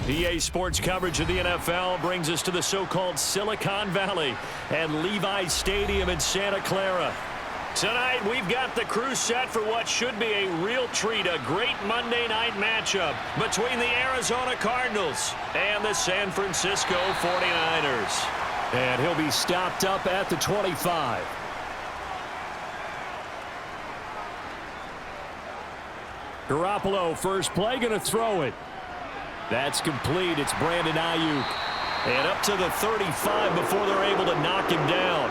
EA Sports coverage of the NFL brings us to the so-called Silicon Valley and Levi's Stadium in Santa Clara. Tonight, we've got the crew set for what should be a real treat, a great Monday night matchup between the Arizona Cardinals and the San Francisco 49ers. And he'll be stopped up at the 25. Garoppolo, first play, going to throw it. That's complete. It's Brandon Ayuk. And up to the 35 before they're able to knock him down.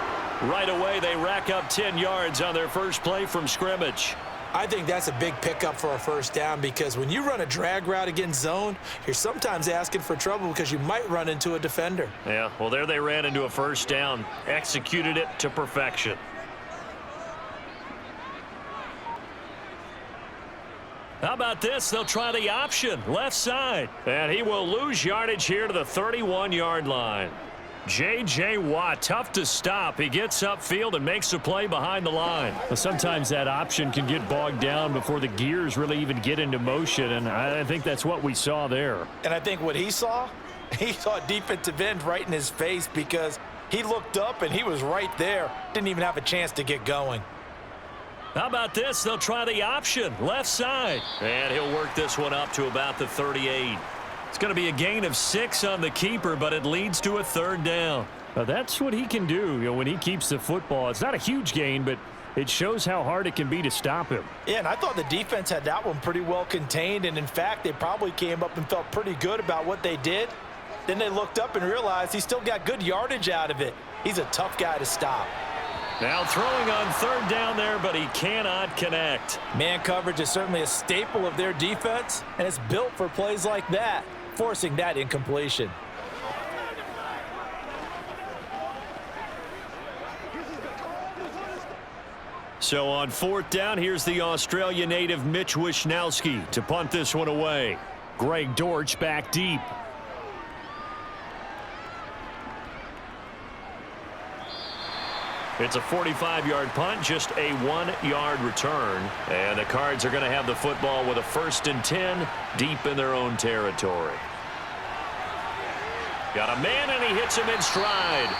Right away, they rack up 10 yards on their first play from scrimmage. I think that's a big pickup for a first down because when you run a drag route against zone, you're sometimes asking for trouble because you might run into a defender. Yeah, well, there they ran into a first down. Executed it to perfection. How about this? They'll try the option, left side. And he will lose yardage here to the 31-yard line. J.J. Watt, tough to stop. He gets upfield and makes a play behind the line. Well, sometimes that option can get bogged down before the gears really even get into motion, and I think that's what we saw there. And I think what he saw defensive end right in his face because he looked up and he was right there. Didn't even have a chance to get going. How about this? They'll try the option, left side. And he'll work this one up to about the 38. It's going to be a gain of 6 on the keeper, but it leads to a third down. That's what he can do, when he keeps the football. It's not a huge gain, but it shows how hard it can be to stop him. Yeah, and I thought the defense had that one pretty well contained, and in fact, they probably came up and felt pretty good about what they did. Then they looked up and realized he still got good yardage out of it. He's a tough guy to stop. Now throwing on third down there, but he cannot connect. Man coverage is certainly a staple of their defense, and it's built for plays like that, forcing that incompletion. So on fourth down, here's the Australia native Mitch Wishnowsky to punt this one away. Greg Dortch back deep. It's a 45-yard punt, just a 1-yard return. And the Cards are going to have the football with a 1st and 10 deep in their own territory. Got a man, and he hits him in stride.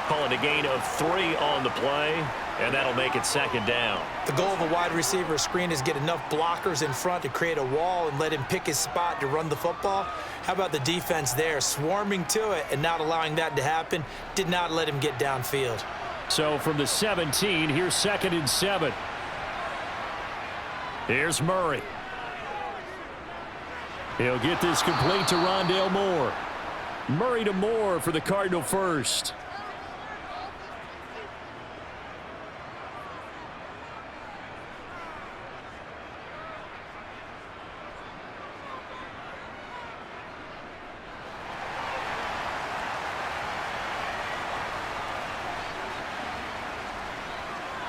Calling a gain of 3 on the play, and that'll make it 2nd down. The goal of a wide receiver screen is get enough blockers in front to create a wall and let him pick his spot to run the football. How about the defense there, swarming to it and not allowing that to happen? Did not let him get downfield. So from the 17, here's 2nd and 7. Here's Murray. He'll get this complete to Rondale Moore. Murray to Moore for the Cardinal first.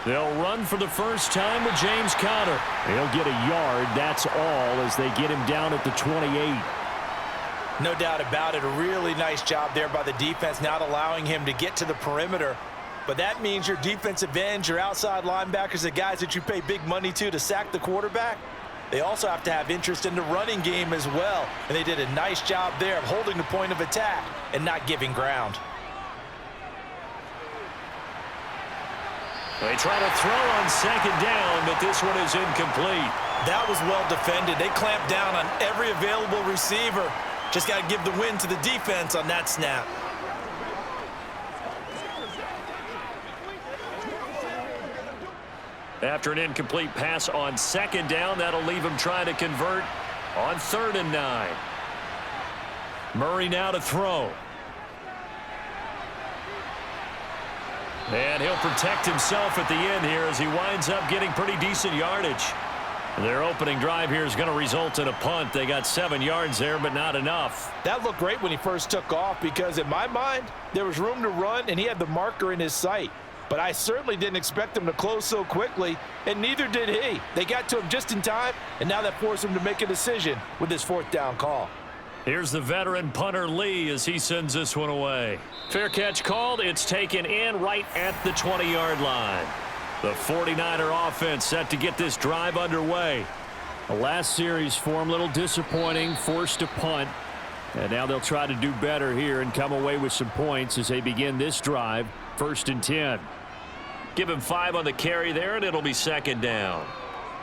They'll run for the first time with James Conner. He'll get a yard, that's all, as they get him down at the 28. No doubt about it. A really nice job there by the defense, not allowing him to get to the perimeter. But that means your defensive ends, your outside linebackers, the guys that you pay big money to sack the quarterback, they also have to have interest in the running game as well. And they did a nice job there of holding the point of attack and not giving ground. They try to throw on 2nd down, but this one is incomplete. That was well defended. They clamped down on every available receiver. Just got to give the win to the defense on that snap. After an incomplete pass on 2nd down, that'll leave him trying to convert on 3rd and 9. Murray now to throw. And he'll protect himself at the end here as he winds up getting pretty decent yardage. Their opening drive here is going to result in a punt. They got 7 yards there, but not enough. That looked great when he first took off because, in my mind, there was room to run, and he had the marker in his sight. But I certainly didn't expect him to close so quickly, and neither did he. They got to him just in time, and now that forced him to make a decision with his 4th down call. Here's the veteran punter Lee as he sends this one away. Fair catch called. It's taken in right at the 20-yard line. The 49er offense set to get this drive underway. The last series for him, a little disappointing, forced a punt. And now they'll try to do better here and come away with some points as they begin this drive. 1st and 10. Give him 5 on the carry there, and it'll be 2nd down.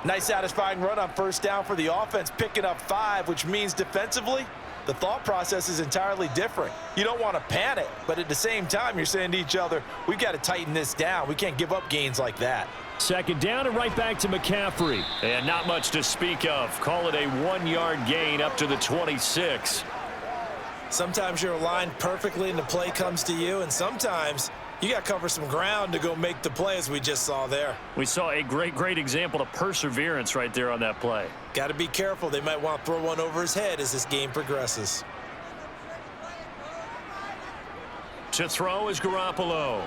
Nice satisfying run on 1st down for the offense, picking up 5, which means defensively, the thought process is entirely different. You don't want to panic, but at the same time, you're saying to each other, we've got to tighten this down. We can't give up gains like that. 2nd down and right back to McCaffrey. And not much to speak of. Call it a 1-yard gain up to the 26. Sometimes you're aligned perfectly and the play comes to you, and sometimes you got to cover some ground to go make the play, as we just saw there. We saw a great example of perseverance right there on that play. Got to be careful. They might want to throw one over his head as this game progresses. To throw is Garoppolo.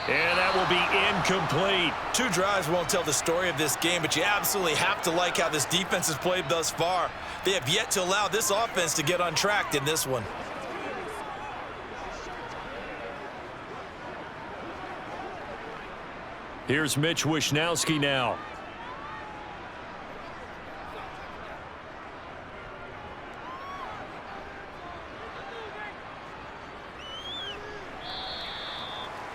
And that will be incomplete. 2 drives won't tell the story of this game, but you absolutely have to like how this defense has played thus far. They have yet to allow this offense to get untracked in this one. Here's Mitch Wishnowsky now.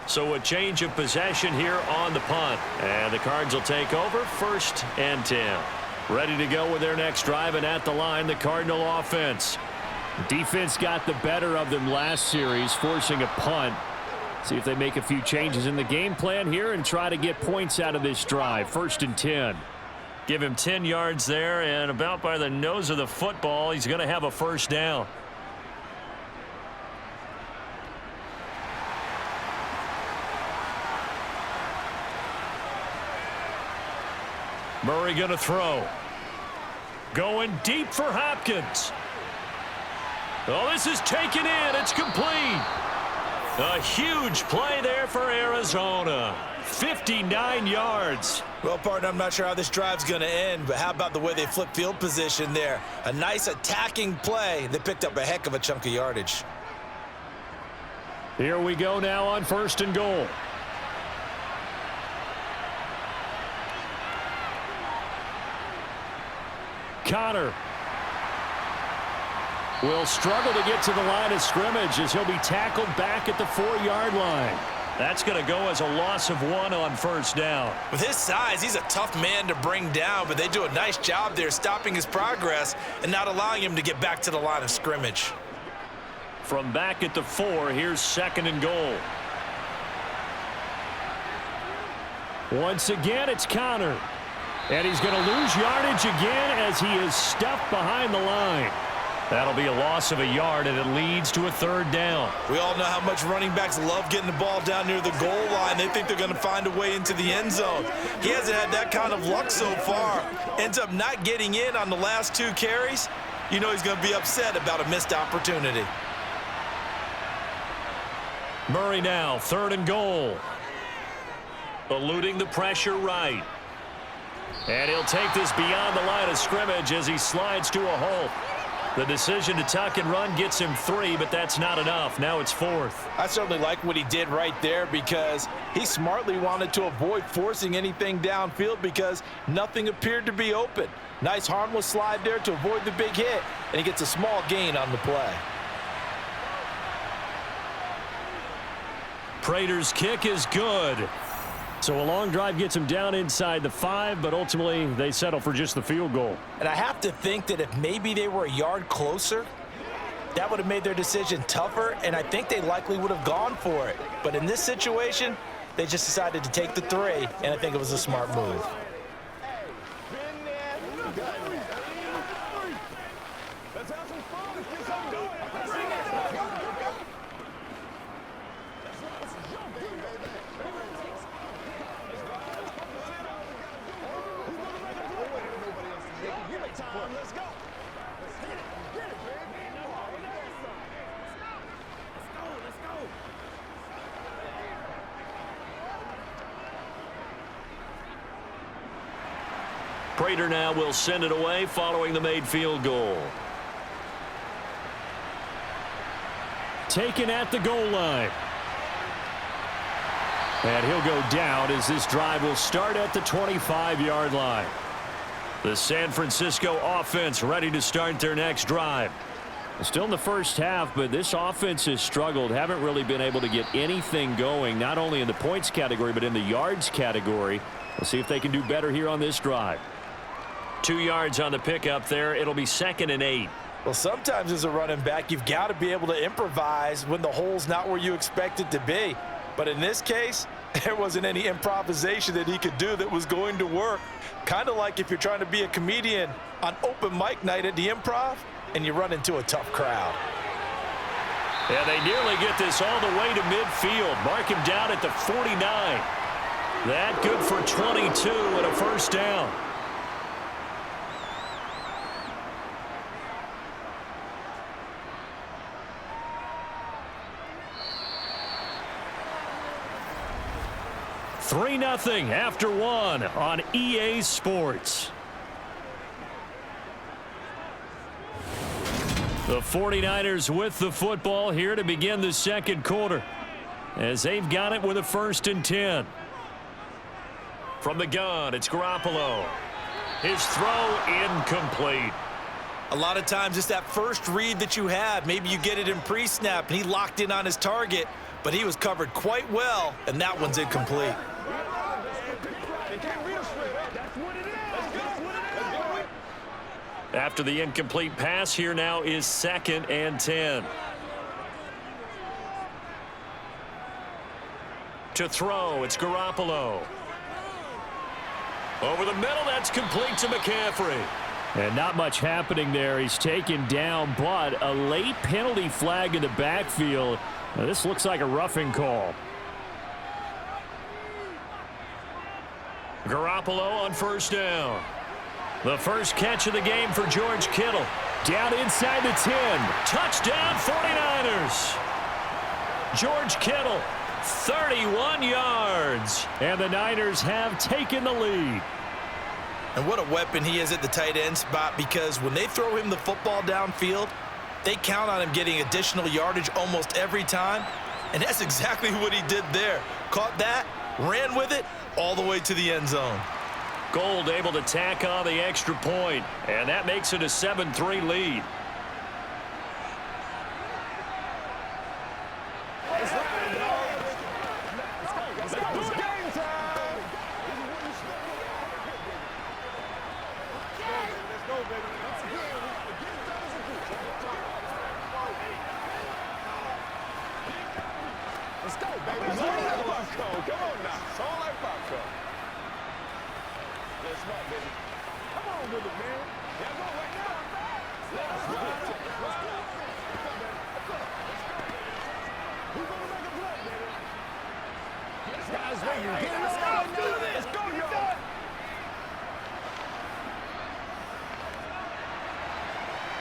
So a change of possession here on the punt. And the Cards will take over 1st and 10. Ready to go with their next drive, and at the line, the Cardinal offense. Defense got the better of them last series, forcing a punt. See if they make a few changes in the game plan here and try to get points out of this drive. 1st and 10. Give him 10 yards there, and about by the nose of the football, he's going to have a 1st down. Murray going to throw. Going deep for Hopkins. Oh, this is taken in. It's complete. A huge play there for Arizona. 59 yards. Well, partner, I'm not sure how this drive's going to end, but how about the way they flip field position there? A nice attacking play. They picked up a heck of a chunk of yardage. Here we go now on 1st and goal. Connor will struggle to get to the line of scrimmage as he'll be tackled back at the 4-yard line. That's going to go as a loss of 1 on 1st down. With his size, he's a tough man to bring down, but they do a nice job there stopping his progress and not allowing him to get back to the line of scrimmage. From back at the 4, here's 2nd and goal. Once again, it's Connor. And he's going to lose yardage again as he is stuffed behind the line. That'll be a loss of a yard, and it leads to a 3rd down. We all know how much running backs love getting the ball down near the goal line. They think they're going to find a way into the end zone. He hasn't had that kind of luck so far. Ends up not getting in on the last 2 carries. You know he's going to be upset about a missed opportunity. Murray now, 3rd and goal. Eluding the pressure right. And he'll take this beyond the line of scrimmage as he slides to a hole. The decision to tuck and run gets him 3, but that's not enough. Now it's 4th. I certainly like what he did right there because he smartly wanted to avoid forcing anything downfield because nothing appeared to be open. Nice harmless slide there to avoid the big hit, and he gets a small gain on the play. Prater's kick is good. So a long drive gets him down inside the 5, but ultimately they settle for just the field goal. And I have to think that if maybe they were a yard closer, that would have made their decision tougher, and I think they likely would have gone for it. But in this situation, they just decided to take the 3, and I think it was a smart move. Prater now will send it away following the made field goal. Taken at the goal line. And he'll go down as this drive will start at the 25-yard line. The San Francisco offense ready to start their next drive. Still in the first half, but this offense has struggled. Haven't really been able to get anything going, not only in the points category, but in the yards category. We'll see if they can do better here on this drive. 2 yards on the pickup there. It'll be 2nd and 8. Well, sometimes as a running back, you've got to be able to improvise when the hole's not where you expect it to be. But in this case, there wasn't any improvisation that he could do that was going to work. Kind of like if you're trying to be a comedian on open mic night at the Improv and you run into a tough crowd. Yeah, they nearly get this all the way to midfield. Mark him down at the 49. That good for 22 and a first down. Three 0 after one on EA Sports. The 49ers with the football here to begin the second quarter as they've got it with a 1st and 10. From the gun, it's Garoppolo. His throw incomplete. A lot of times it's that first read that you have. Maybe you get it in pre-snap and he locked in on his target, but he was covered quite well, and that one's incomplete. After the incomplete pass, here now is 2nd and 10. To throw, it's Garoppolo. Over the middle, that's complete to McCaffrey. And not much happening there. He's taken down, but a late penalty flag in the backfield. Now, this looks like a roughing call. Garoppolo on 1st down. The first catch of the game for George Kittle. Down inside the 10. Touchdown 49ers. George Kittle, 31 yards. And the Niners have taken the lead. And what a weapon he is at the tight end spot, because when they throw him the football downfield, they count on him getting additional yardage almost every time. And that's exactly what he did there. Caught that, ran with it, all the way to the end zone. Gold able to tack on the extra point, and that makes it a 7-3 lead.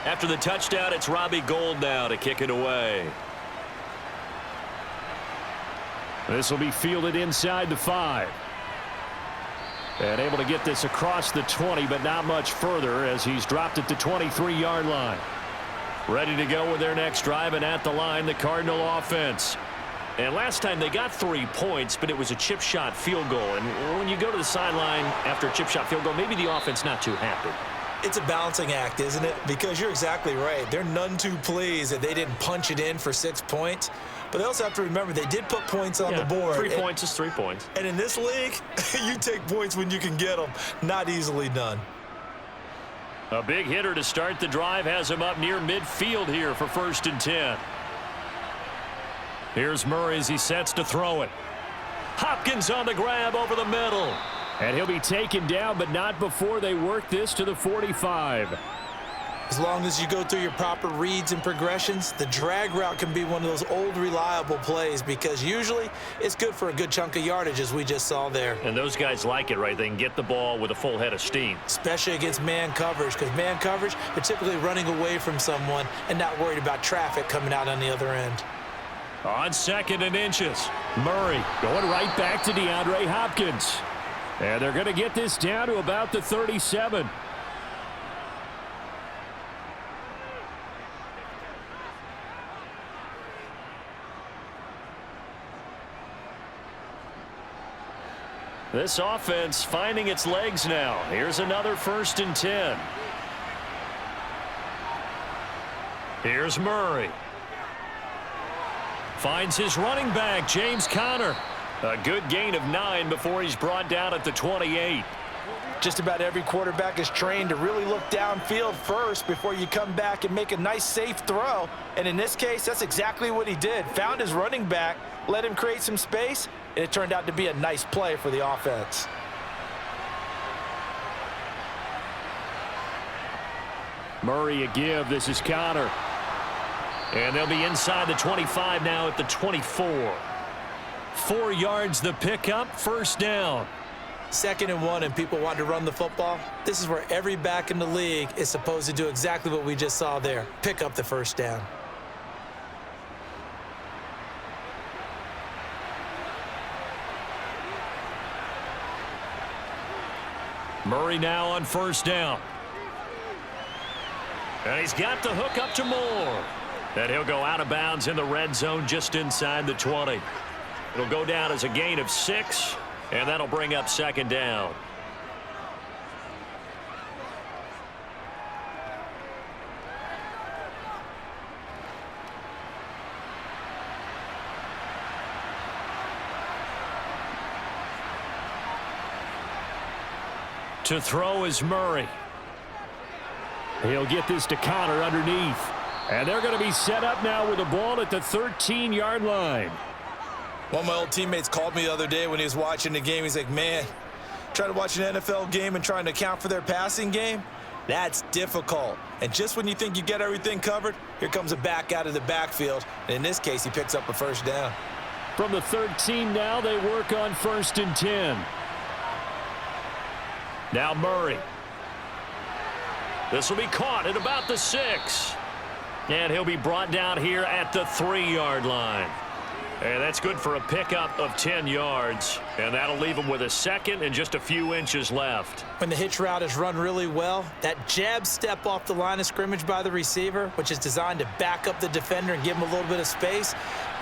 After the touchdown, it's Robbie Gould now to kick it away. This will be fielded inside the 5. And able to get this across the 20, but not much further as he's dropped at the 23-yard line. Ready to go with their next drive, and at the line, the Cardinal offense. And last time they got 3 points, but it was a chip shot field goal. And when you go to the sideline after a chip shot field goal, maybe the offense not too happy. It's a balancing act, isn't it? Because you're exactly right. They're none too pleased that they didn't punch it in for 6 points. But they also have to remember they did put points on the board. 3 points is 3 points. And in this league, you take points when you can get them. Not easily done. A big hitter to start the drive has him up near midfield here for 1st and 10. Here's Murray as he sets to throw it. Hopkins on the grab over the middle. And he'll be taken down, but not before they work this to the 45. As long as you go through your proper reads and progressions, the drag route can be one of those old reliable plays, because usually it's good for a good chunk of yardage, as we just saw there. And those guys like it, right? They can get the ball with a full head of steam. Especially against man coverage, because man coverage, they're typically running away from someone and not worried about traffic coming out on the other end. On 2nd and inches. Murray going right back to DeAndre Hopkins. And they're going to get this down to about the 37. This offense finding its legs now. Here's another 1st and 10. Here's Murray. Finds his running back, James Conner. A good gain of 9 before he's brought down at the 28. Just about every quarterback is trained to really look downfield first before you come back and make a nice, safe throw. And in this case, that's exactly what he did. Found his running back, let him create some space, and it turned out to be a nice play for the offense. Murray a give. This is Conner. And they'll be inside the 25 now at the 24. 4 yards the pickup, 1st down. 2nd and 1 and people want to run the football. This is where every back in the league is supposed to do exactly what we just saw there. Pick up the 1st down. Murray now on 1st down. And he's got the hook up to Moore. And he'll go out of bounds in the red zone just inside the 20. It'll go down as a gain of 6, and that'll bring up 2nd down. To throw is Murray. He'll get this to Conner underneath. And they're going to be set up now with the ball at the 13-yard line. One of my old teammates called me the other day when he was watching the game. He's like, man, trying to watch an NFL game and trying to account for their passing game, that's difficult. And just when you think you get everything covered, here comes a back out of the backfield. And in this case, he picks up a 1st down. From the 13 now, they work on 1st and 10. Now Murray. This will be caught at about the 6. And he'll be brought down here at the 3-yard line. And that's good for a pickup of 10 yards. And that'll leave him with a 2nd and just a few inches left. When the hitch route is run really well, that jab step off the line of scrimmage by the receiver, which is designed to back up the defender and give him a little bit of space,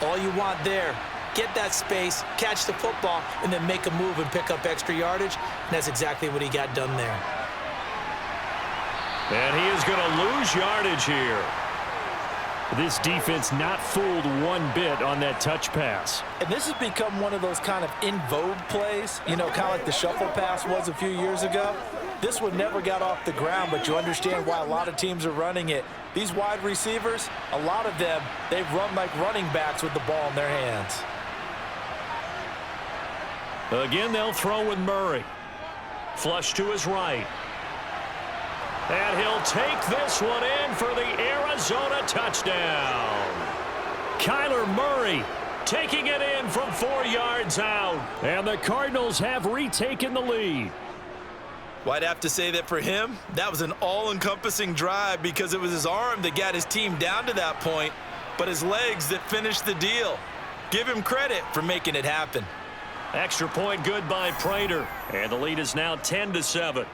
all you want there, get that space, catch the football, and then make a move and pick up extra yardage. And that's exactly what he got done there. And he is going to lose yardage here. This defense not fooled one bit on that touch pass. And this has become one of those kind of in vogue plays, you know, kind of like the shuffle pass was a few years ago. This one never got off the ground, but you understand why a lot of teams are running it. These wide receivers, a lot of them, they run like running backs with the ball in their hands. Again, they'll throw with Murray. Flush to his right. And he'll take this one in for the Arizona touchdown. Kyler Murray taking it in from 4 yards out. And the Cardinals have retaken the lead. Well, I'd have to say that for him, that was an all-encompassing drive because it was his arm that got his team down to that point, but his legs that finished the deal. Give him credit for making it happen. Extra point good by Prater. And the lead is now 10-7.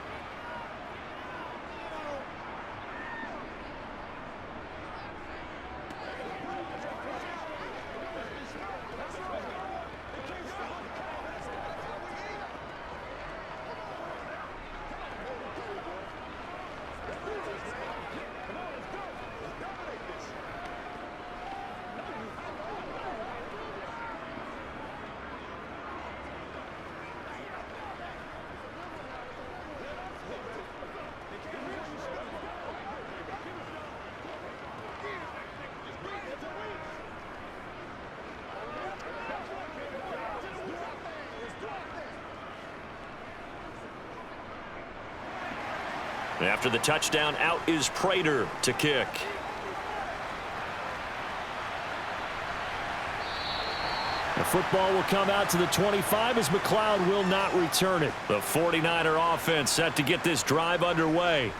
After the touchdown, out is Prater to kick. The football will come out to the 25 as McLeod will not return it. The 49er offense set to get this drive underway.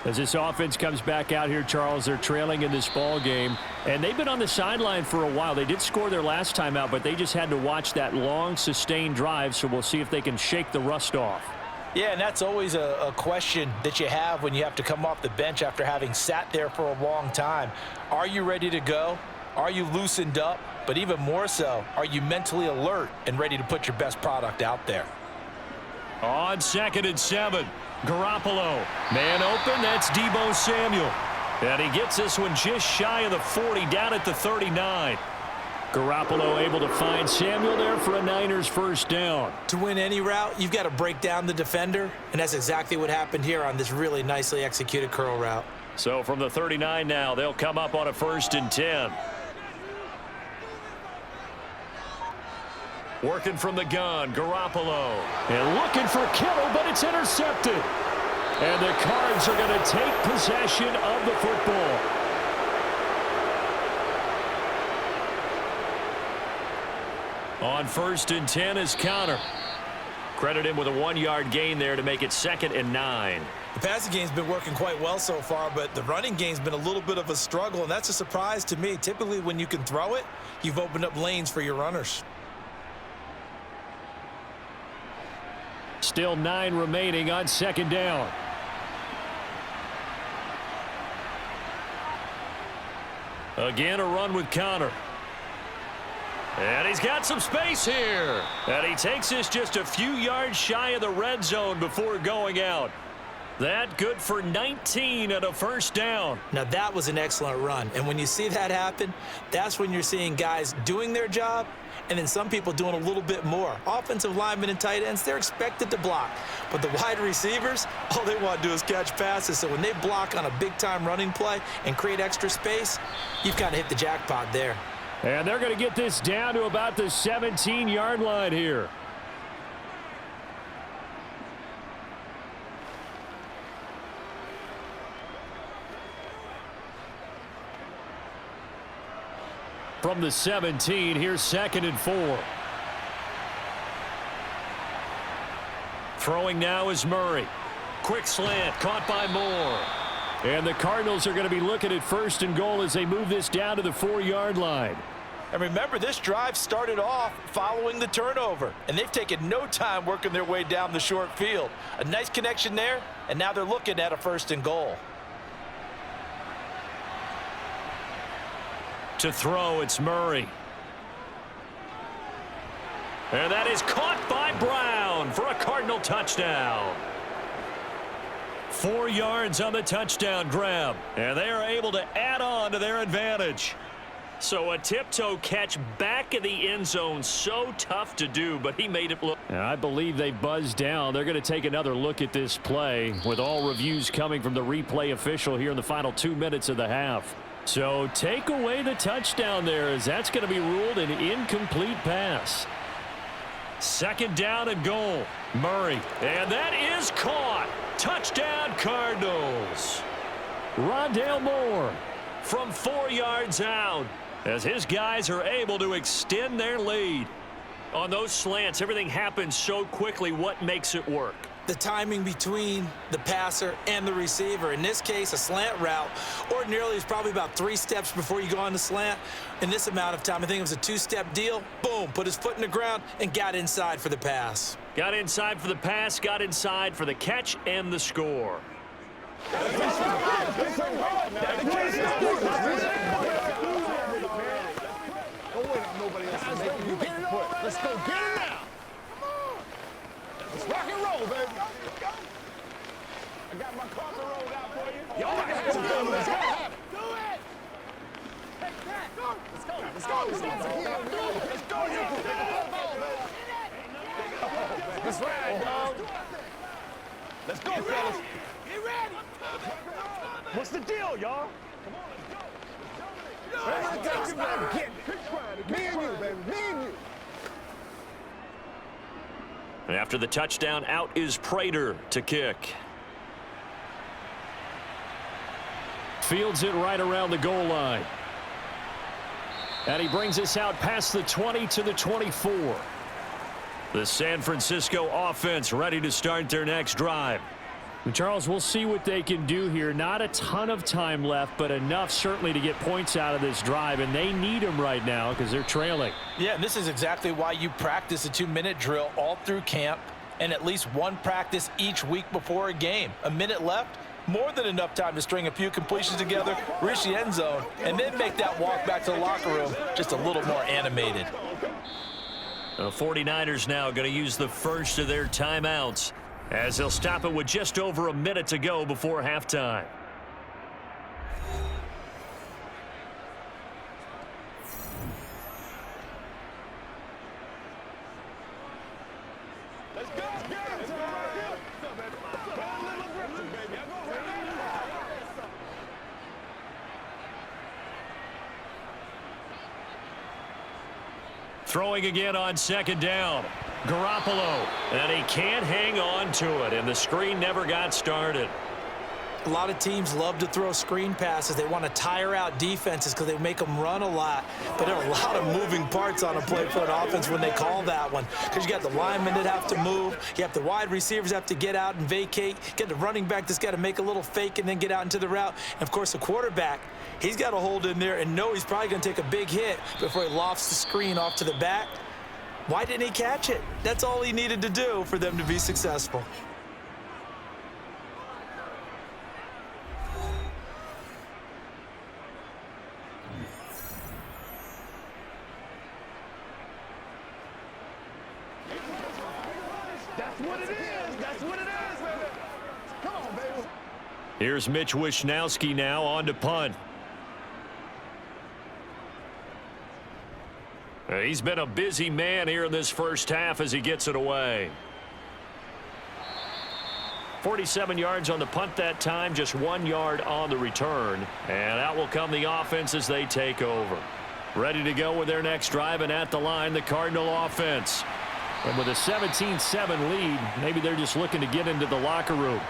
As this offense comes back out here, Charles, they're trailing in this ball game, and they've been on the sideline for a while. They did score their last time out, but they just had to watch that long, sustained drive, so we'll see if they can shake the rust off. Yeah, and that's always a question that you have when you have to come off the bench after having sat there for a long time. Are you ready to go? Are you loosened up? But even more so, are you mentally alert and ready to put your best product out there? On 2nd and 7, Garoppolo. Man open, that's Deebo Samuel. And he gets this one just shy of the 40, down at the 39. Garoppolo able to find Samuel there for a Niners first down. To win any route, you've got to break down the defender, and that's exactly what happened here on this really nicely executed curl route. So from the 39 now, they'll come up on a 1st and 10. Working from the gun, Garoppolo. And looking for Kittle, but it's intercepted. And the Cards are going to take possession of the football. On 1st and 10 is Connor. Credit him with a 1-yard gain there to make it 2nd and 9. The passing game's been working quite well so far, but the running game's been a little bit of a struggle, and that's a surprise to me. Typically, when you can throw it, you've opened up lanes for your runners. Still 9 remaining on 2nd down. Again, a run with Connor. And he's got some space here. And he takes this just a few yards shy of the red zone before going out. That good for 19 and a 1st down. Now, that was an excellent run. And when you see that happen, that's when you're seeing guys doing their job and then some people doing a little bit more. Offensive linemen and tight ends, they're expected to block. But the wide receivers, all they want to do is catch passes. So when they block on a big-time running play and create extra space, you've kind of hit the jackpot there. And they're going to get this down to about the 17-yard line here. From the 17, here's 2nd and 4. Throwing now is Murray. Quick slant, caught by Moore. And the Cardinals are going to be looking at 1st and goal as they move this down to the 4-yard line. And remember, this drive started off following the turnover, and they've taken no time working their way down the short field. A nice connection there, and now they're looking at a 1st and goal. To throw, it's Murray. And that is caught by Brown for a Cardinal touchdown. 4 yards on the touchdown grab, and they are able to add on to their advantage. So a tiptoe catch back in the end zone, so tough to do, but he made it look. And I believe they buzzed down. They're going to take another look at this play with all reviews coming from the replay official here in the final 2 minutes of the half. So take away the touchdown there, as that's going to be ruled an incomplete pass. 2nd down and goal. Murray, and that is caught. Touchdown Cardinals. Rondale Moore from 4 yards out, as his guys are able to extend their lead. On those slants, everything happens so quickly. What makes it work? The timing between the passer and the receiver. In this case, a slant route ordinarily is probably about 3 steps before you go on the slant. In this amount of time, I think it was a 2-step deal. Boom, put his foot in the ground and got inside for the pass. Got inside for the pass, got inside for the catch and the score. Don't wait on nobody else to make you get the foot. Let's go get it now. Let's rock and roll, baby. I got my carpet rolled out for you. Y'all got it. Let's go. Do it. Take that. Go. Let's go. Let's go. Let's go. Let's go. That's right, dog. Let's go, fellas. Get ready. What's the deal, y'all? Come on, let's go. Me and you, baby. Me and you. And after the touchdown, out is Prater to kick. Fields it right around the goal line. And he brings us out past the 20 to the 24. The San Francisco offense ready to start their next drive. And Charles, we'll see what they can do here. Not a ton of time left, but enough certainly to get points out of this drive, and they need them right now because they're trailing. Yeah, and this is exactly why you practice a 2-minute drill all through camp and at least one practice each week before a game. A minute left, more than enough time to string a few completions together, reach the end zone, and then make that walk back to the locker room just a little more animated. The 49ers now going to use the first of their timeouts as they'll stop it with just over a minute to go before halftime. Throwing again on second down. Garoppolo, and he can't hang on to it, and the screen never got started. A lot of teams love to throw screen passes. They want to tire out defenses because they make them run a lot. But there are a lot of moving parts on a play for an offense when they call that one. Because you got the linemen that have to move. You have the wide receivers have to get out and vacate. You get the running back that's got to make a little fake and then get out into the route. And, of course, the quarterback, he's got to hold in there and know he's probably going to take a big hit before he lofts the screen off to the back. Why didn't he catch it? That's all he needed to do for them to be successful. That's what it is. That's what it is, baby. Come on, baby. Here's Mitch Wishnowsky now on to punt. He's been a busy man here in this first half as he gets it away. 47 yards on the punt that time, just 1 yard on the return. And out will come the offense as they take over. Ready to go with their next drive, and at the line, the Cardinal offense. And with a 17-7 lead, maybe they're just looking to get into the locker room.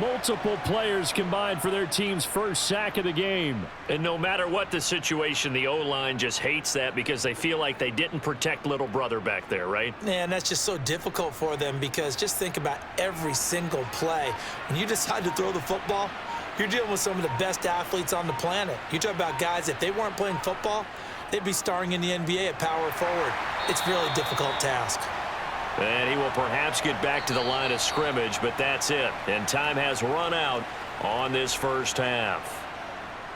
Multiple players combined for their team's first sack of the game. And no matter what the situation, the O-line just hates that because they feel like they didn't protect little brother back there, right? Man, that's just so difficult for them because just think about every single play. When you decide to throw the football, you're dealing with some of the best athletes on the planet. You talk about guys, if they weren't playing football, they'd be starring in the NBA at power forward. It's a really difficult task. And he will perhaps get back to the line of scrimmage, but that's it. And time has run out on this first half.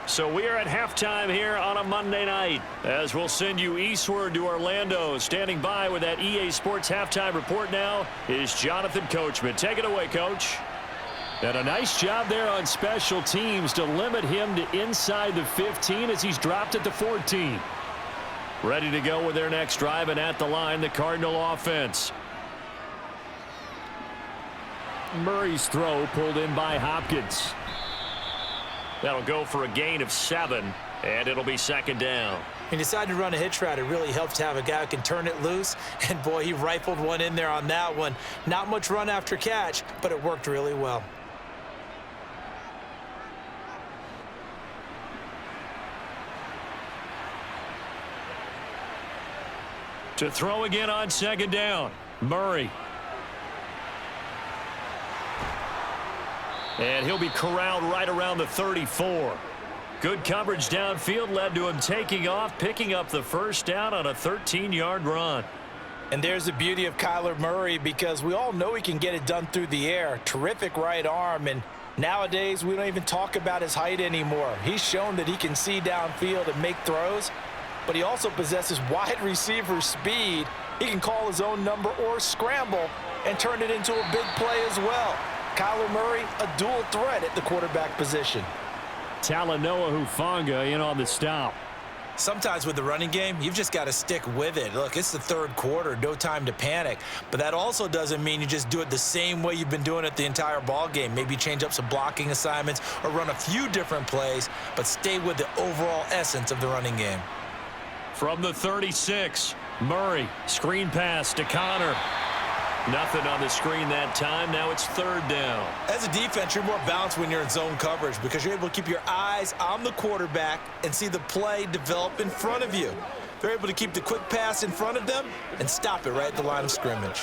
So we are at halftime here on a Monday night as we'll send you eastward to Orlando. Standing by with that EA Sports halftime report now is Jonathan Coachman. Take it away, Coach. And a nice job there on special teams to limit him to inside the 15 as he's dropped at the 14. Ready to go with their next drive, and at the line, the Cardinal offense. Murray's throw pulled in by Hopkins. That'll go for a gain of 7, and it'll be second down. He decided to run a hitch route. It really helps to have a guy who can turn it loose. And, boy, he rifled one in there on that one. Not much run after catch, but it worked really well. To throw again on second down, Murray. And he'll be corralled right around the 34. Good coverage downfield led to him taking off, picking up the first down on a 13-yard run. And there's the beauty of Kyler Murray because we all know he can get it done through the air. Terrific right arm, and nowadays we don't even talk about his height anymore. He's shown that he can see downfield and make throws, but he also possesses wide receiver speed. He can call his own number or scramble and turn it into a big play as well. Kyler Murray, a dual threat at the quarterback position. Talanoa Hufanga in on the stop. Sometimes with the running game, you've just got to stick with it. Look, it's the third quarter, no time to panic. But that also doesn't mean you just do it the same way you've been doing it the entire ball game. Maybe change up some blocking assignments or run a few different plays, but stay with the overall essence of the running game. From the 36, Murray, screen pass to Connor. Nothing on the screen that time. Now it's third down. As a defense, you're more balanced when you're in zone coverage because you're able to keep your eyes on the quarterback and see the play develop in front of you. They're able to keep the quick pass in front of them and stop it right at the line of scrimmage.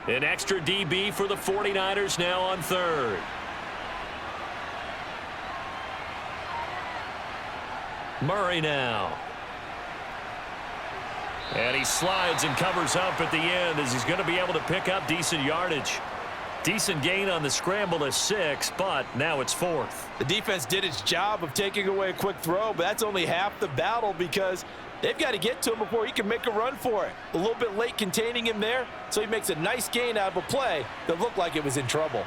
An extra DB for the 49ers now on third. Murray now. And he slides and covers up at the end as he's going to be able to pick up decent yardage. Decent gain on the scramble to 6, but now it's 4th. The defense did its job of taking away a quick throw, but that's only half the battle because they've got to get to him before he can make a run for it. A little bit late containing him there, so he makes a nice gain out of a play that looked like it was in trouble.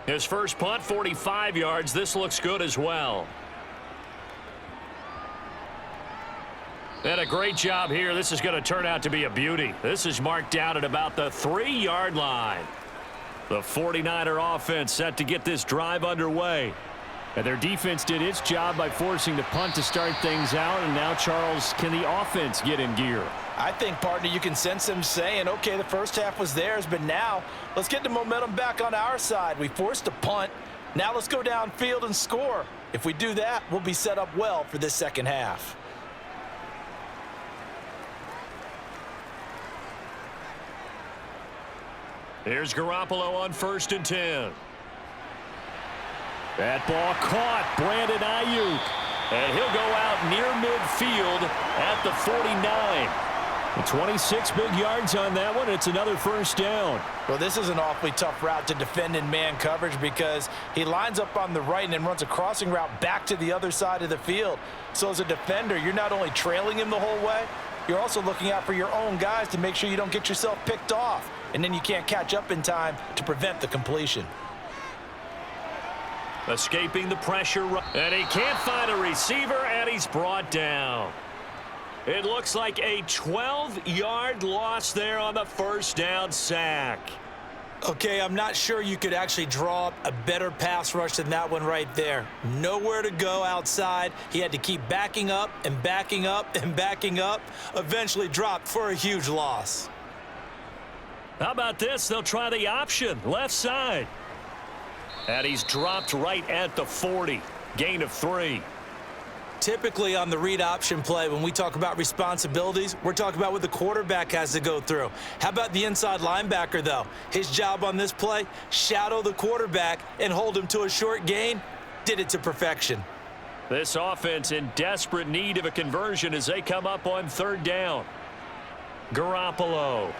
His first punt, 45 yards. This looks good as well. And a great job here. This is going to turn out to be a beauty. This is marked down at about the 3-yard line. The 49er offense set to get this drive underway. And their defense did its job by forcing the punt to start things out. And now, Charles, can the offense get in gear? I think, partner, you can sense them saying, okay, the first half was theirs, but now let's get the momentum back on our side. We forced a punt. Now let's go downfield and score. If we do that, we'll be set up well for this second half. Here's Garoppolo on 1st and 10. That ball caught. Brandon Ayuk. And he'll go out near midfield at the 49. 26 big yards on that one. It's another first down. Well, this is an awfully tough route to defend in man coverage because he lines up on the right and then runs a crossing route back to the other side of the field. So as a defender, you're not only trailing him the whole way, you're also looking out for your own guys to make sure you don't get yourself picked off. And then you can't catch up in time to prevent the completion. Escaping the pressure. And he can't find a receiver, and he's brought down. It looks like a 12-yard loss there on the first down sack. Okay, I'm not sure you could actually draw up a better pass rush than that one right there. Nowhere to go outside. He had to keep backing up and backing up and backing up. Eventually dropped for a huge loss. How about this? They'll try the option, left side. And he's dropped right at the 40. Gain of 3. Typically on the read option play, when we talk about responsibilities, we're talking about what the quarterback has to go through. How about the inside linebacker, though? His job on this play, shadow the quarterback and hold him to a short gain. Did it to perfection. This offense in desperate need of a conversion as they come up on 3rd down. Garoppolo.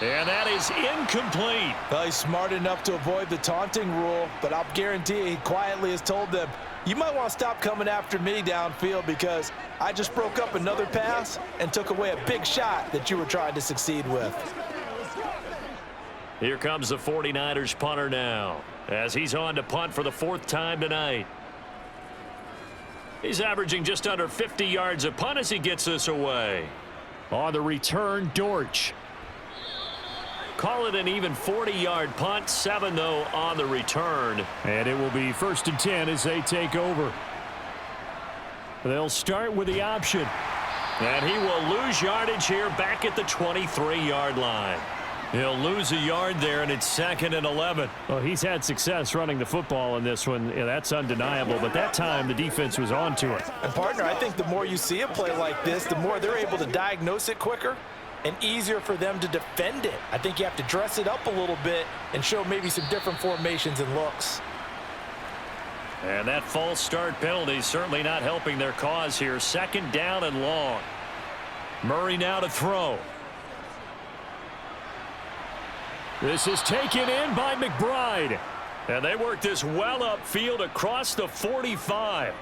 And that is incomplete. Well, he's smart enough to avoid the taunting rule, but I'll guarantee he quietly has told them, you might want to stop coming after me downfield because I just broke up another pass and took away a big shot that you were trying to succeed with. Here comes the 49ers punter now as he's on to punt for the 4th time tonight. He's averaging just under 50 yards a punt as he gets this away. On the return, Dortch. Call it an even 40-yard punt. 7, though, on the return. And it will be 1st and 10 as they take over. They'll start with the option. And he will lose yardage here back at the 23-yard line. He'll lose a yard there, and it's 2nd and 11. Well, he's had success running the football in this one. Yeah, that's undeniable. But that time, the defense was on to it. And, partner, I think the more you see a play like this, the more they're able to diagnose it quicker and easier for them to defend it. I think you have to dress it up a little bit and show maybe some different formations and looks. And that false start penalty is certainly not helping their cause here. 2nd down and long. Murray now to throw. This is taken in by McBride. And they work this well upfield across the 45.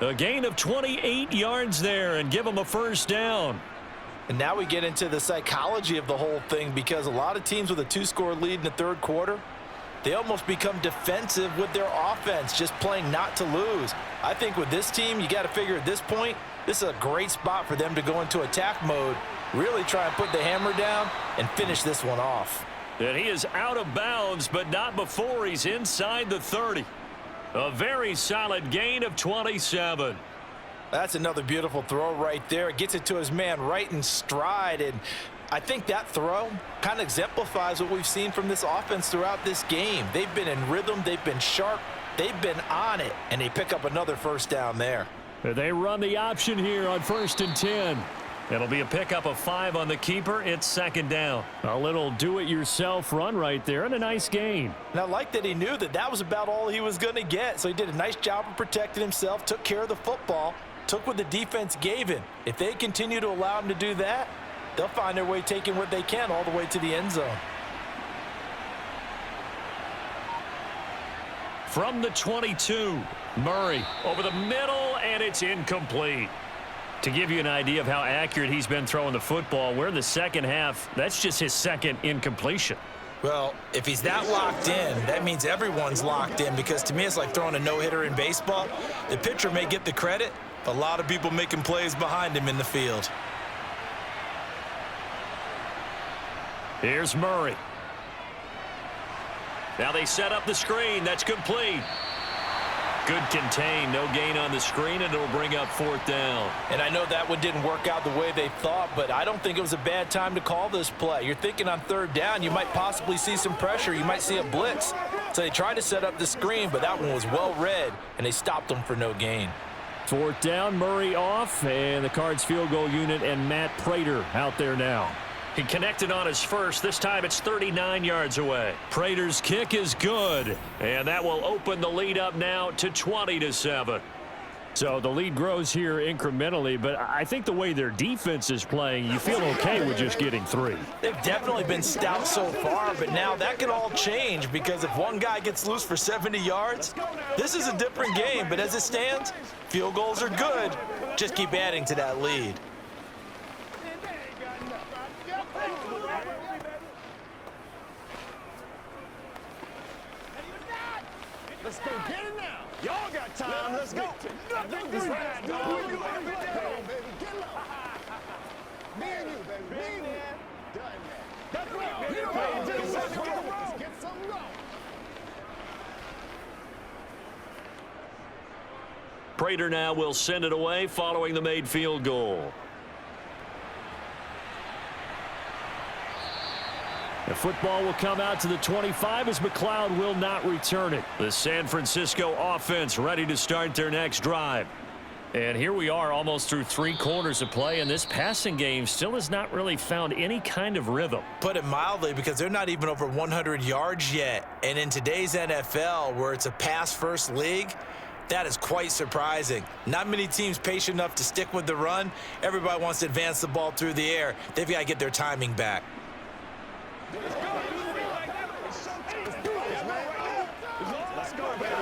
A gain of 28 yards there and give them a 1st down. And now we get into the psychology of the whole thing because a lot of teams with a 2-score lead in the 3rd quarter, they almost become defensive with their offense, just playing not to lose. I think with this team, you got to figure at this point, this is a great spot for them to go into attack mode, really try and put the hammer down and finish this one off. And he is out of bounds, but not before he's inside the 30. A very solid gain of 27. That's another beautiful throw right there. It gets it to his man right in stride. And I think that throw kind of exemplifies what we've seen from this offense throughout this game. They've been in rhythm. They've been sharp. They've been on it. And they pick up another 1st down there. They run the option here on 1st and 10. It'll be a pickup of 5 on the keeper. It's 2nd down. A little do-it-yourself run right there and a nice gain. And I like that he knew that that was about all he was going to get. So he did a nice job of protecting himself, took care of the football, took what the defense gave him. If they continue to allow him to do that, they'll find their way taking what they can all the way to the end zone. From the 22, Murray over the middle, and it's incomplete. To give you an idea of how accurate he's been throwing the football, we're in the second half. That's just his second incompletion. Well, if he's that locked in, that means everyone's locked in, because to me it's like throwing a no-hitter in baseball. The pitcher may get the credit, but a lot of people making plays behind him in the field. Here's Murray. Now they set up the screen. That's complete. Good contain. No gain on the screen, and it'll bring up 4th down. And I know that one didn't work out the way they thought, but I don't think it was a bad time to call this play. You're thinking on 3rd down, you might possibly see some pressure. You might see a blitz. So they tried to set up the screen, but that one was well read, and they stopped them for no gain. 4th down, Murray off, and the Cards field goal unit and Matt Prater out there now. He connected on his first. This time it's 39 yards away. Prater's kick is good, and that will open the lead up now to 20-7. So the lead grows here incrementally, but I think the way their defense is playing, you feel okay with just getting 3. They've definitely been stout so far, but now that could all change, because if one guy gets loose for 70 yards, this is a different game. But as it stands, field goals are good. Just keep adding to that lead. Let's go get it now. Y'all got time. Let's go. Nothing right, dog. Baby, get low. Me and you, baby. Me and you. Done that. That's right. Let's get some roll. Prater now will send it away following the made field goal. The football will come out to the 25 as McLeod will not return it. The San Francisco offense ready to start their next drive. And here we are almost through 3 quarters of play, and this passing game still has not really found any kind of rhythm. Put it mildly, because they're not even over 100 yards yet. And in today's NFL, where it's a pass-first league, that is quite surprising. Not many teams patient enough to stick with the run. Everybody wants to advance the ball through the air. They've got to get their timing back. Let's go. Let's go, baby.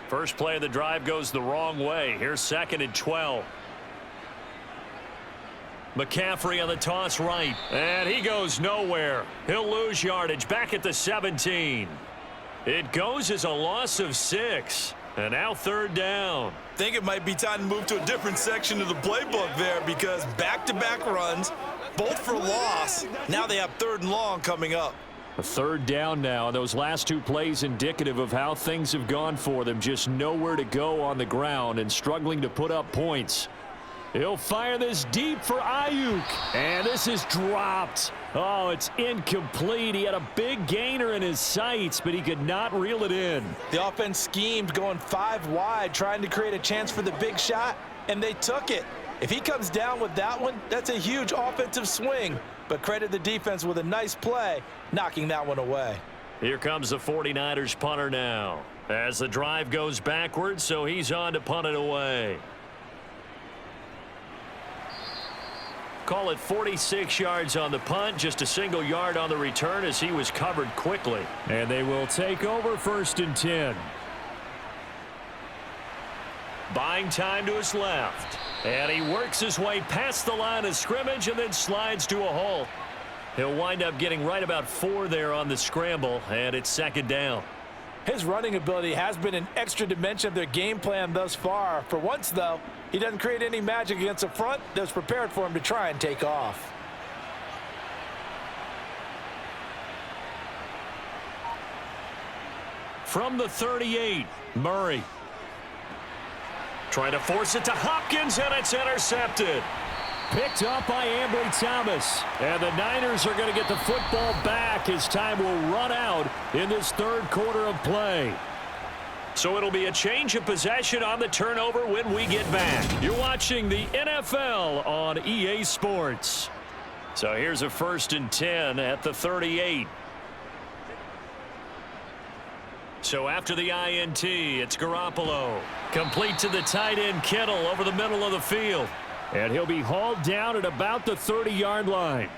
First play of the drive goes the wrong way. Here's 2nd and 12. McCaffrey on the toss right, and he goes nowhere. He'll lose yardage back at the 17. It goes as a loss of 6, and now 3rd down. I think it might be time to move to a different section of the playbook there, because back-to-back runs, both for loss. Now they have 3rd and long coming up. A 3rd down now, and those last 2 plays indicative of how things have gone for them. Just nowhere to go on the ground and struggling to put up points. He'll fire this deep for Ayuk, and this is dropped. Oh, it's incomplete. He had a big gainer in his sights, but he could not reel it in. The offense schemed going 5 wide, trying to create a chance for the big shot, and they took it. If he comes down with that one, that's a huge offensive swing. But credit the defense with a nice play, knocking that one away. Here comes the 49ers punter now, as the drive goes backwards, so he's on to punt it away. Call it 46 yards on the punt, just a single yard on the return as he was covered quickly. And they will take over 1st and 10. Buying time to his left. And he works his way past the line of scrimmage and then slides to a halt. He'll wind up getting right about 4 there on the scramble, and it's 2nd down. His running ability has been an extra dimension of their game plan thus far. For once, though, he doesn't create any magic against a front that's prepared for him to try and take off. From the 38, Murray. Trying to force it to Hopkins, and it's intercepted. Picked up by Ambry Thomas. And the Niners are going to get the football back as time will run out in this 3rd quarter of play. So it'll be a change of possession on the turnover when we get back. You're watching the NFL on EA Sports. So here's a 1st and 10 at the 38. So after the INT, it's Garoppolo. Complete to the tight end, Kittle, over the middle of the field. And he'll be hauled down at about the 30-yard line.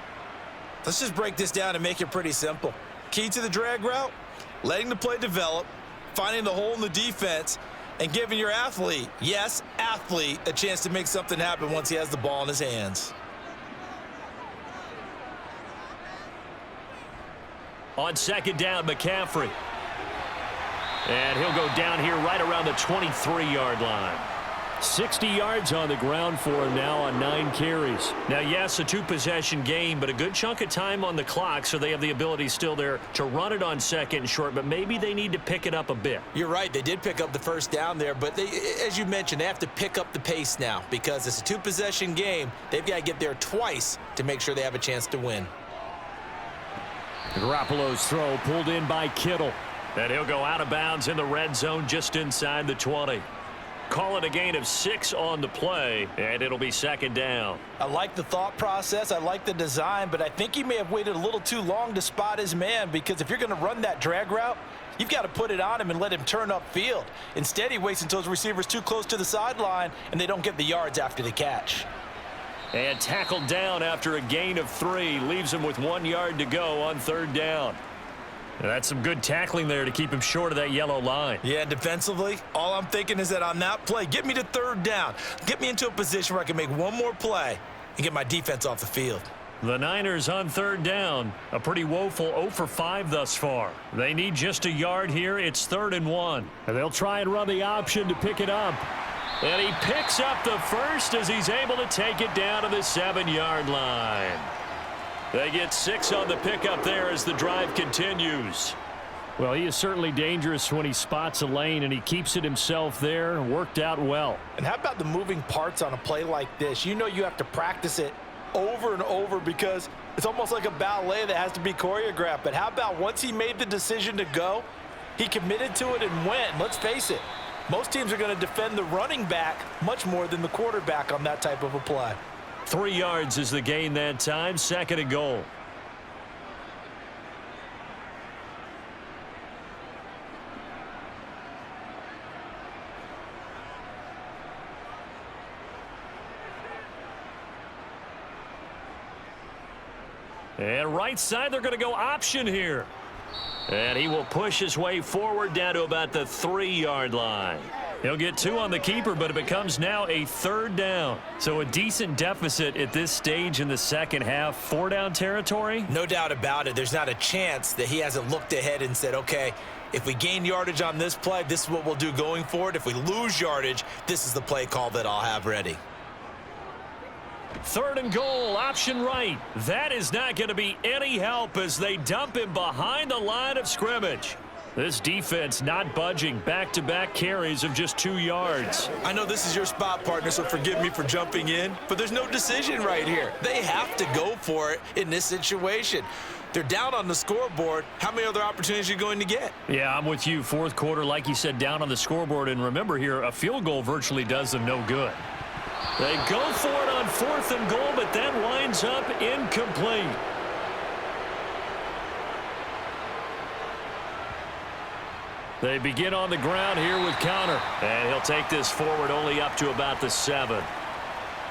Let's just break this down and make it pretty simple. Key to the drag route, letting the play develop, finding the hole in the defense, and giving your athlete, yes, athlete, a chance to make something happen once he has the ball in his hands. On second down, McCaffrey. And he'll go down here right around the 23-yard line. 60 yards on the ground for him now on 9 carries. Now, yes, a 2-possession game, but a good chunk of time on the clock, so they have the ability still there to run it on second and short, but maybe they need to pick it up a bit. You're right. They did pick up the first down there, but they, as you mentioned, they have to pick up the pace now because it's a 2-possession game. They've got to get there twice to make sure they have a chance to win. Garoppolo's throw pulled in by Kittle. And he'll go out of bounds in the red zone just inside the 20. Call it a gain of 6 on the play, and it'll be second down. I like the thought process. I like the design, but I think he may have waited a little too long to spot his man because if you're going to run that drag route, you've got to put it on him and let him turn upfield. Instead, he waits until his receiver's too close to the sideline, and they don't get the yards after the catch. And tackled down after a gain of 3. Leaves him with 1 yard to go on third down. That's some good tackling there to keep him short of that yellow line. Yeah, defensively, all I'm thinking is that on that play, get me to third down. Get me into a position where I can make one more play and get my defense off the field. The Niners on third down. A pretty woeful 0 for 5 thus far. They need just a yard here. It's 3rd and 1. And they'll try and run the option to pick it up. And he picks up the first as he's able to take it down to the 7-yard line. They get 6 on the pickup there as the drive continues. Well, he is certainly dangerous when he spots a lane, and he keeps it himself there. Worked out well. And how about the moving parts on a play like this? You know you have to practice it over and over because it's almost like a ballet that has to be choreographed. But how about once he made the decision to go, he committed to it and went. Let's face it, most teams are going to defend the running back much more than the quarterback on that type of a play. 3 yards is the gain that time, 2nd and goal. And right side, they're going to go option here. And he will push his way forward down to about the 3-yard line. He'll get 2 on the keeper, but it becomes now a 3rd down. So a decent deficit at this stage in the second half. 4-down territory? No doubt about it. There's not a chance that he hasn't looked ahead and said, okay, if we gain yardage on this play, this is what we'll do going forward. If we lose yardage, this is the play call that I'll have ready. 3rd and goal, option right. That is not going to be any help as they dump him behind the line of scrimmage. This defense not budging. Back-to-back carries of just 2 yards. I know this is your spot, partner, so forgive me for jumping in, but there's no decision right here. They have to go for it in this situation. They're down on the scoreboard. How many other opportunities are you going to get? Yeah, I'm with you. 4th quarter, like you said, down on the scoreboard. And remember here, a field goal virtually does them no good. They go for it on 4th and goal, but that winds up incomplete. They begin on the ground here with Connor. And he'll take this forward only up to about the 7.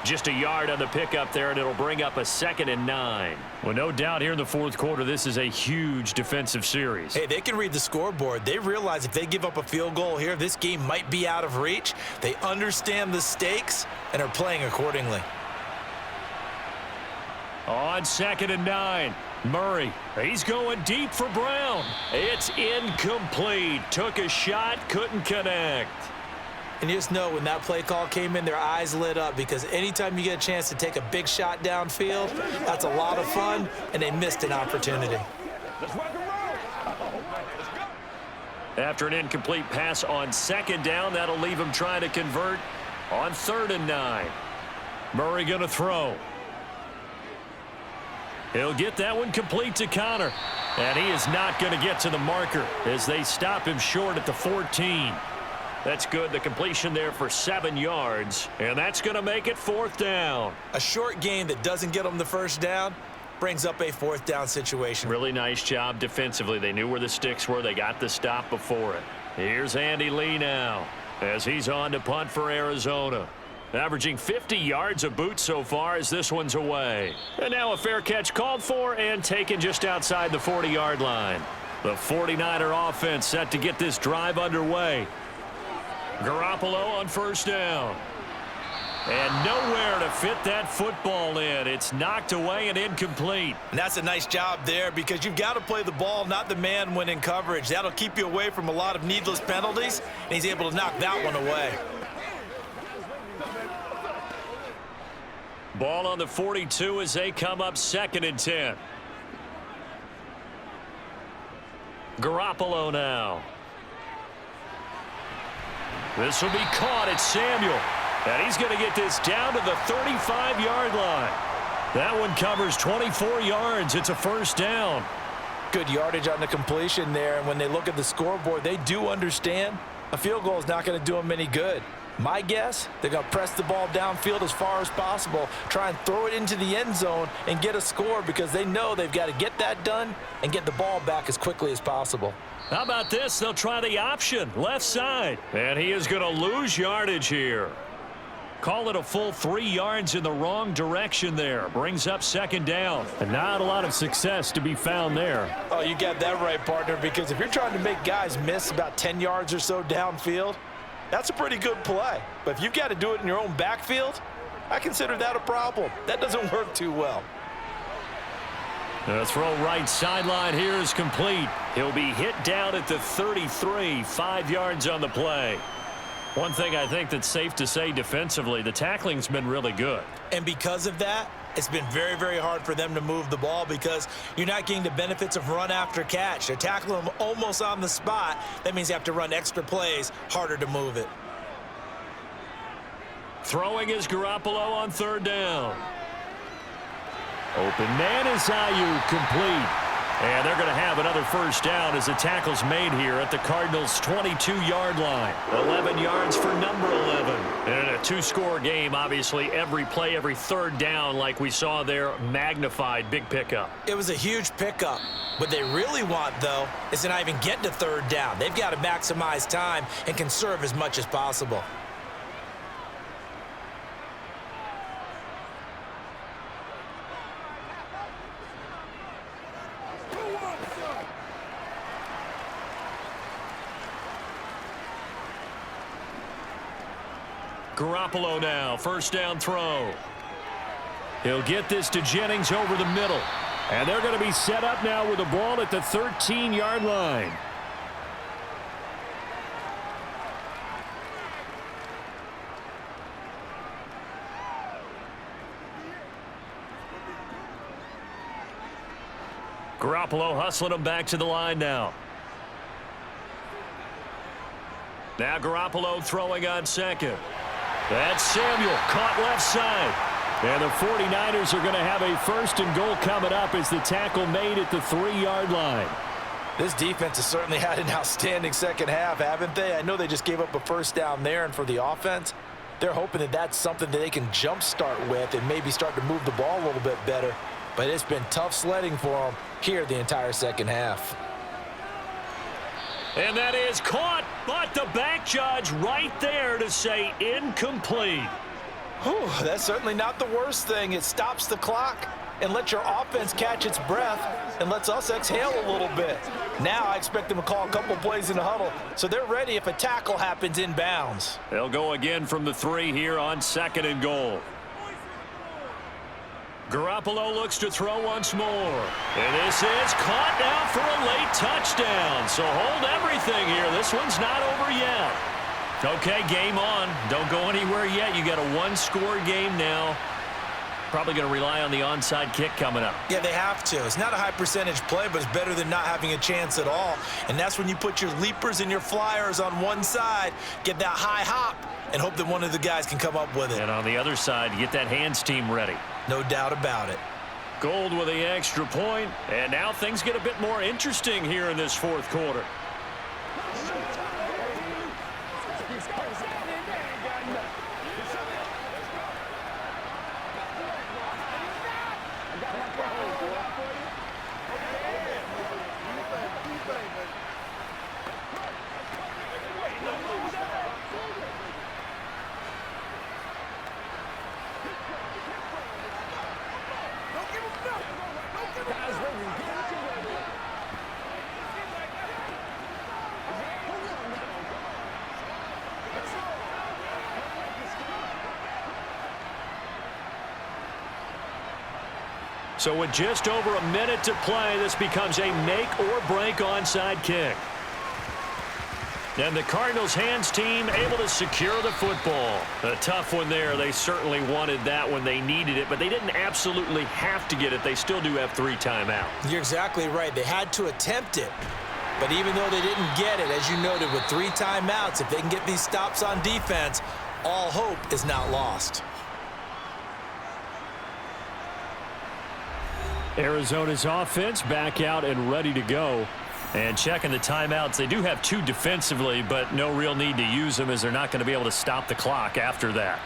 Just a yard on the pickup there, and it'll bring up a 2nd and 9. Well, no doubt here in the 4th quarter, this is a huge defensive series. Hey, they can read the scoreboard. They realize if they give up a field goal here, this game might be out of reach. They understand the stakes and are playing accordingly. On 2nd and 9, Murray. He's going deep for Brown. It's incomplete. Took a shot, couldn't connect. And you just know when that play call came in, their eyes lit up because anytime you get a chance to take a big shot downfield, that's a lot of fun, and they missed an opportunity. After an incomplete pass on 2nd down, that'll leave him trying to convert on 3rd and 9. Murray going to throw. He'll get that one complete to Connor. And he is not going to get to the marker as they stop him short at the 14. That's good. The completion there for 7 yards. And that's going to make it 4th down. A short gain that doesn't get them the first down, brings up a fourth down situation. Really nice job defensively. They knew where the sticks were. They got the stop before it. Here's Andy Lee now as he's on to punt for Arizona. Averaging 50 yards a boot so far as this one's away. And now a fair catch called for and taken just outside the 40-yard line. The 49er offense set to get this drive underway. Garoppolo on first down. And nowhere to fit that football in. It's knocked away and incomplete. And that's a nice job there because you've got to play the ball, not the man when in coverage. That'll keep you away from a lot of needless penalties, and he's able to knock that one away. Ball on the 42 as they come up 2nd and 10. Garoppolo now. This will be caught at Samuel. And he's going to get this down to the 35-yard line. That one covers 24 yards. It's a first down. Good yardage on the completion there. And when they look at the scoreboard, they do understand a field goal is not going to do them any good. My guess, they're going to press the ball downfield as far as possible, try and throw it into the end zone and get a score because they know they've got to get that done and get the ball back as quickly as possible. How about this? They'll try the option, left side. And he is going to lose yardage here. Call it a full 3 yards in the wrong direction there. Brings up 2nd down. And not a lot of success to be found there. Oh, you got that right, partner, because if you're trying to make guys miss about 10 yards or so downfield, that's a pretty good play. But if you've got to do it in your own backfield, I consider that a problem. That doesn't work too well. The throw right sideline here is complete. He'll be hit down at the 33, 5 yards on the play. One thing I think that's safe to say defensively, the tackling's been really good. And because of that, it's been very, very hard for them to move the ball because you're not getting the benefits of run after catch. They're tackling them almost on the spot. That means you have to run extra plays, harder to move it. Throwing is Garoppolo on 3rd down. Open man is Ayuk, complete. And they're going to have another first down as the tackle's made here at the Cardinals' 22-yard line. 11 yards for number 11. And in a 2-score game, obviously, every play, every 3rd down, like we saw there, magnified. Big pickup. It was a huge pickup. What they really want, though, is to not even get to 3rd down. They've got to maximize time and conserve as much as possible. Garoppolo now, first down throw. He'll get this to Jennings over the middle. And they're going to be set up now with the ball at the 13-yard line. Garoppolo hustling him back to the line now. Now Garoppolo throwing on 2nd. That's Samuel, caught left side. And the 49ers are going to have a 1st and goal coming up as the tackle made at the 3-yard line. This defense has certainly had an outstanding second half, haven't they? I know they just gave up a first down there, and for the offense, they're hoping that that's something that they can jumpstart with and maybe start to move the ball a little bit better. But it's been tough sledding for them here the entire second half. And that is caught, but the back judge right there to say incomplete. Whew, that's certainly not the worst thing. It stops the clock and lets your offense catch its breath and lets us exhale a little bit. Now I expect them to call a couple plays in the huddle, so they're ready if a tackle happens inbounds. They'll go again from the 3 here on 2nd and goal. Garoppolo looks to throw once more. And this is caught now for a late touchdown. So hold everything here. This one's not over yet. Okay, game on. Don't go anywhere yet. You got a 1-score game now. Probably going to rely on the onside kick coming up. Yeah, they have to. It's not a high percentage play, but it's better than not having a chance at all. And that's when you put your leapers and your flyers on one side, get that high hop, and hope that one of the guys can come up with it. And on the other side, get that hands team ready. No doubt about it. Gold with the extra point, and now things get a bit more interesting here in this 4th quarter. So with just over a minute to play, this becomes a make or break onside kick. And the Cardinals hands team able to secure the football. A tough one there. They certainly wanted that when they needed it, but they didn't absolutely have to get it. They still do have 3 timeouts. You're exactly right. They had to attempt it. But even though they didn't get it, as you noted, with 3 timeouts, if they can get these stops on defense, all hope is not lost. Arizona's offense back out and ready to go. And checking the timeouts, they do have 2 defensively, but no real need to use them as they're not going to be able to stop the clock after that.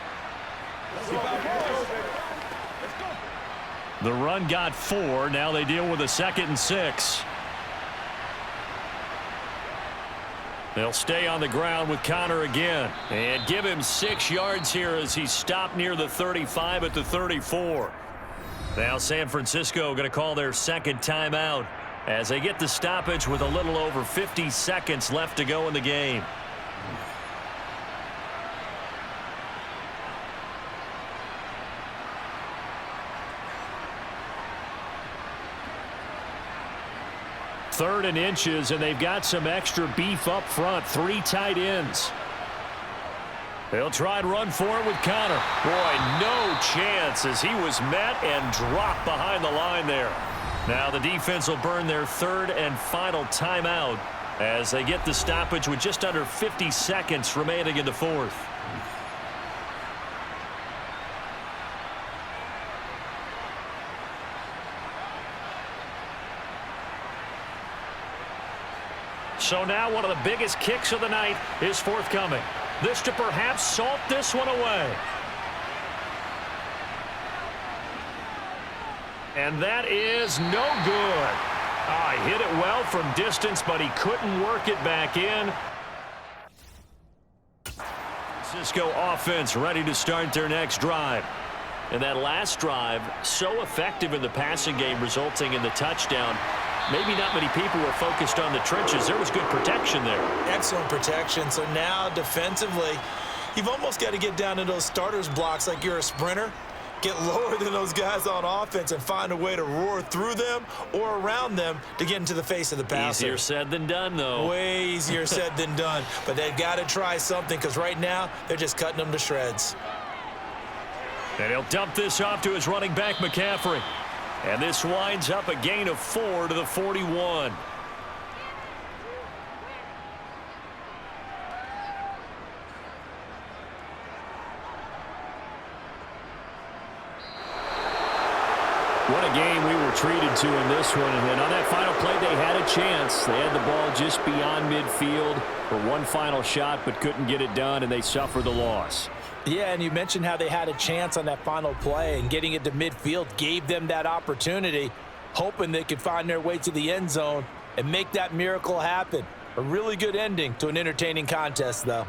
The run got 4. Now they deal with a 2nd and 6. They'll stay on the ground with Connor again. And give him 6 yards here as he stopped near the 35 at the 34. Now San Francisco going to call their 2nd timeout as they get the stoppage with a little over 50 seconds left to go in the game. Third and inches, and they've got some extra beef up front. 3 tight ends. They'll try and run for it with Connor. Boy, no chance as he was met and dropped behind the line there. Now the defense will burn their 3rd and final timeout as they get the stoppage with just under 50 seconds remaining in the 4th. So now one of the biggest kicks of the night is forthcoming. This to perhaps salt this one away. And that is no good. He hit it well from distance, but he couldn't work it back in. Francisco offense ready to start their next drive. And that last drive, so effective in the passing game, resulting in the touchdown. Maybe not many people were focused on the trenches. There was good protection there. Excellent protection. So now defensively, you've almost got to get down to those starters blocks like you're a sprinter. Get lower than those guys on offense and find a way to roar through them or around them to get into the face of the passer. Easier said than done, though. Way easier said than done. But they've got to try something because right now they're just cutting them to shreds. And he'll dump this off to his running back, McCaffrey. And this winds up a gain of 4 to the 41. What a game we were treated to in this one. And on that final play, they had a chance. They had the ball just beyond midfield for one final shot, but couldn't get it done, and they suffered the loss. Yeah, and you mentioned how they had a chance on that final play, and getting it to midfield gave them that opportunity, hoping they could find their way to the end zone and make that miracle happen. A really good ending to an entertaining contest, though.